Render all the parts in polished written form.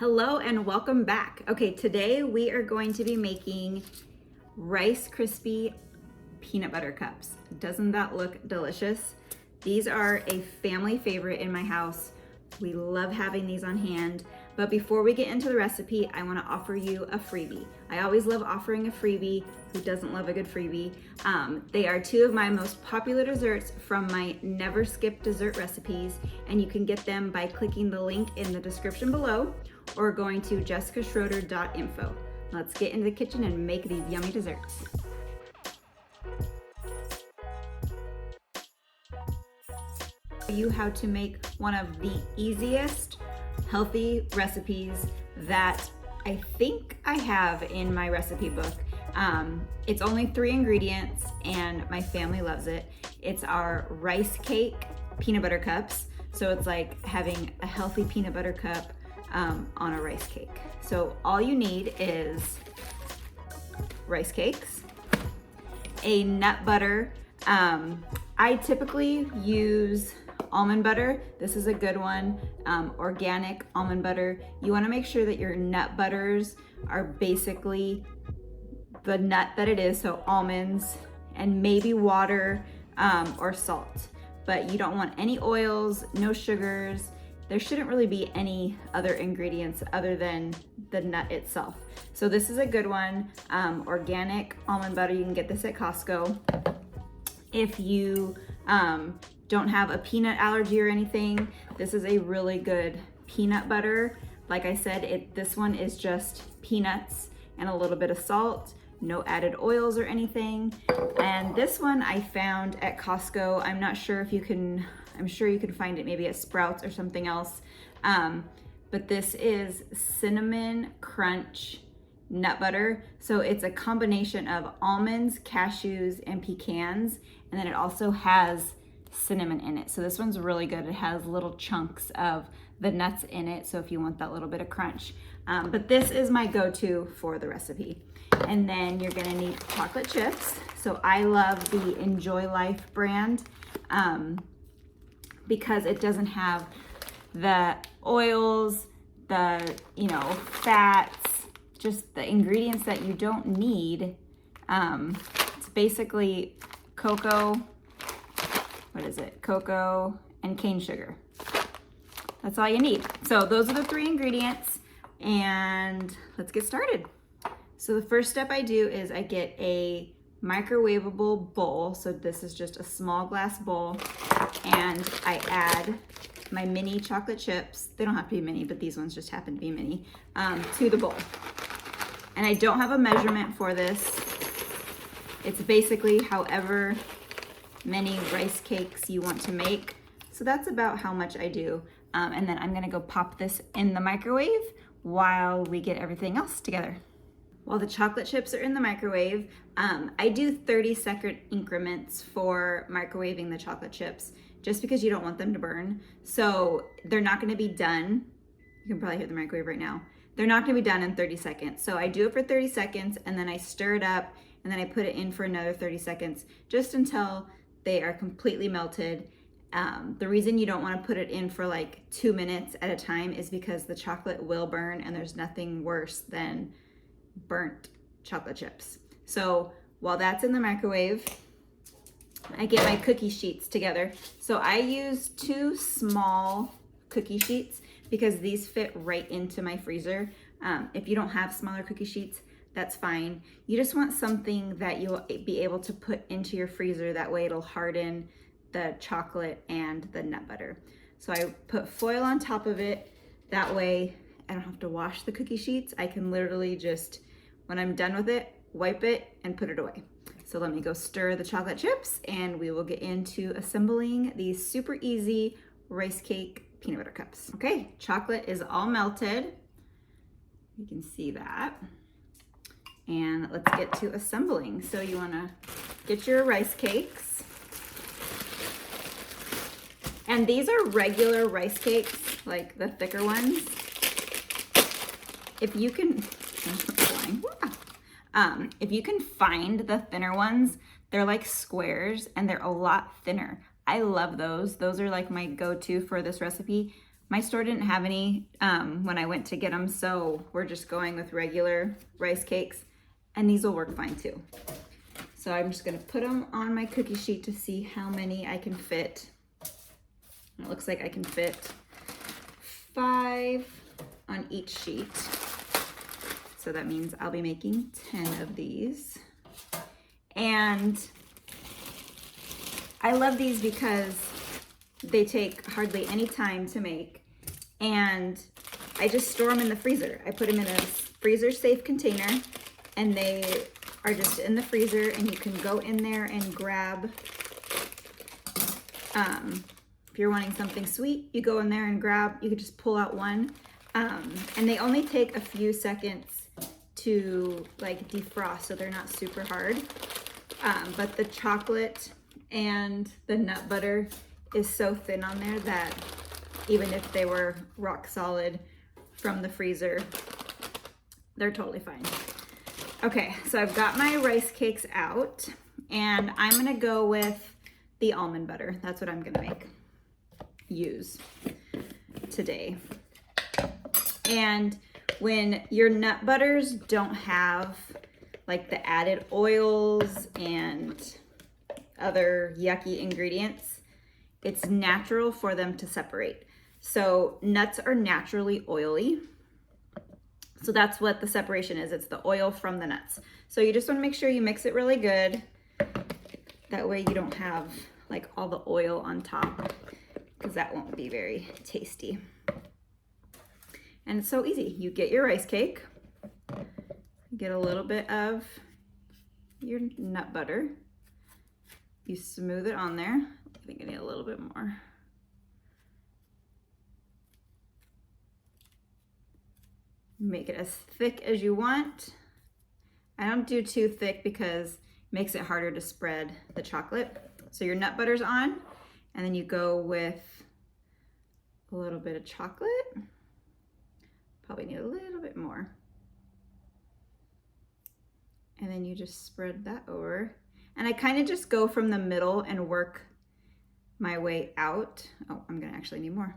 Hello and welcome back. Okay, today we are going to be making Rice Krispie peanut butter cups. Doesn't that look delicious? These are a family favorite in my house. We love having these on hand. But before we get into the recipe, I want to offer you a freebie. I always love offering a freebie. Who doesn't love a good freebie? They are two of my most popular desserts from my Never Skip dessert recipes, and you can get them by clicking the link in the description below or going to jessicaschroeder.info. Let's get into the kitchen and make these yummy desserts. You how to make one of the easiest healthy recipes that I think I have in my recipe book. It's only 3 ingredients and my family loves it. It's our rice cake peanut butter cups. So it's like having a healthy peanut butter cup on a rice cake. So all you need is rice cakes, a nut butter. I typically use almond butter. This is a good one, organic almond butter. You wanna make sure that your nut butters are basically the nut that it is, so almonds and maybe water or salt. But you don't want any oils, no sugars. There shouldn't really be any other ingredients other than the nut itself. So this is a good one, organic almond butter. You can get this at Costco. If you don't have a peanut allergy or anything, this is a really good peanut butter. Like I said, this one is just peanuts and a little bit of salt, no added oils or anything. And this one I found at Costco. I'm not sure if you can, I'm sure you can find it maybe at Sprouts or something else. But this is Cinnamon Crunch nut butter. So it's a combination of almonds, cashews, and pecans. And then it also has cinnamon in it. So this one's really good. It has little chunks of the nuts in it. So if you want that little bit of crunch. But this is my go-to for the recipe. And then you're gonna need chocolate chips. So I love the Enjoy Life brand because it doesn't have the oils, the fats, just the ingredients that you don't need. It's basically cocoa, cocoa and cane sugar. That's all you need. So those are the 3 ingredients and let's get started. So the first step I do is I get a microwavable bowl. So this is just a small glass bowl and I add my mini chocolate chips. They don't have to be mini, but these ones just happen to be mini, to the bowl. And I don't have a measurement for this. It's basically however many rice cakes you want to make. So that's about how much I do. And then I'm gonna go pop this in the microwave while we get everything else together. While the chocolate chips are in the microwave, I do 30-second increments for microwaving the chocolate chips, just because you don't want them to burn. So they're not gonna be done. You can probably hear the microwave right now. They're not gonna be done in 30 seconds. So I do it for 30 seconds and then I stir it up and then I put it in for another 30 seconds, just until they are completely melted. The reason you don't want to put it in for like 2 minutes at a time is because the chocolate will burn and there's nothing worse than burnt chocolate chips. So while that's in the microwave, I get my cookie sheets together. So I use 2 small cookie sheets because these fit right into my freezer. If you don't have smaller cookie sheets, that's fine. You just want something that you'll be able to put into your freezer. That way it'll harden the chocolate and the nut butter. So I put foil on top of it. That way I don't have to wash the cookie sheets. I can literally just, when I'm done with it, wipe it and put it away. So let me go stir the chocolate chips and we will get into assembling these super easy rice cake peanut butter cups. Okay, chocolate is all melted. You can see that. And let's get to assembling. So you wanna get your rice cakes. And these are regular rice cakes, like the thicker ones. If you can, if you can find the thinner ones, they're like squares and they're a lot thinner. I love those. Those are like my go-to for this recipe. My store didn't have any when I went to get them, so we're just going with regular rice cakes, and these will work fine too. So I'm just gonna put them on my cookie sheet to see how many I can fit. It looks like I can fit 5 on each sheet. So that means I'll be making 10 of these. And I love these because they take hardly any time to make, and I just store them in the freezer. I put them in a freezer safe container, and they are just in the freezer, and you can go in there and grab, if you're wanting something sweet, you go in there and grab, you could just pull out one, and they only take a few seconds to like defrost, so they're not super hard, but the chocolate and the nut butter is so thin on there that even if they were rock solid from the freezer, they're totally fine. Okay, so I've got my rice cakes out, and I'm gonna go with the almond butter. That's what I'm gonna use today. And when your nut butters don't have like the added oils and other yucky ingredients, it's natural for them to separate. So nuts are naturally oily. So that's what the separation is. It's the oil from the nuts. So you just want to make sure you mix it really good. That way you don't have like all the oil on top, because that won't be very tasty. And it's so easy. You get your rice cake, get a little bit of your nut butter, you smooth it on there. I think I need a little bit more. Make it as thick as you want. I don't do too thick because it makes it harder to spread the chocolate. So your nut butter's on, and then you go with a little bit of chocolate. Probably need a little bit more. And then you just spread that over. And I kind of just go from the middle and work my way out. Oh, I'm gonna actually need more.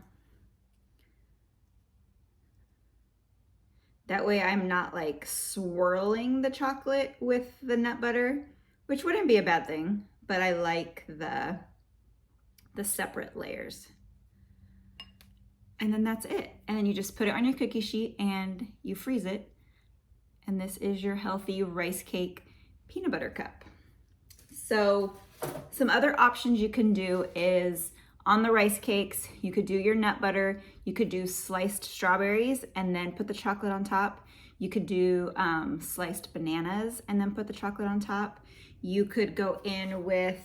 That way I'm not like swirling the chocolate with the nut butter, which wouldn't be a bad thing, but I like the separate layers. And then that's it. And then you just put it on your cookie sheet and you freeze it. And this is your healthy rice cake peanut butter cup. So some other options you can do is on the rice cakes, you could do your nut butter, you could do sliced strawberries and then put the chocolate on top. You could do sliced bananas and then put the chocolate on top. You could go in with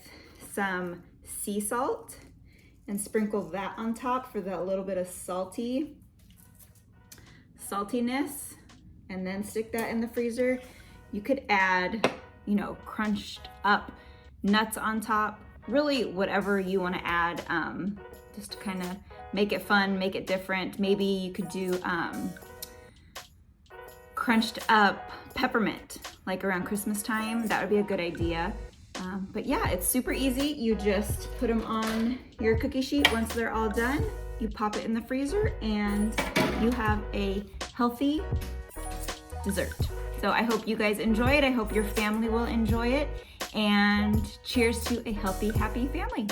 some sea salt and sprinkle that on top for that little bit of saltiness, and then stick that in the freezer. You could add, you know, crunched up nuts on top, really whatever you want to add, just to kind of make it fun, make it different. Maybe you could do crunched up peppermint, like around Christmas time. That would be a good idea. But yeah, it's super easy. You just put them on your cookie sheet. Once they're all done, you pop it in the freezer and you have a healthy dessert. So I hope you guys enjoy it. I hope your family will enjoy it. And cheers to a healthy, happy family.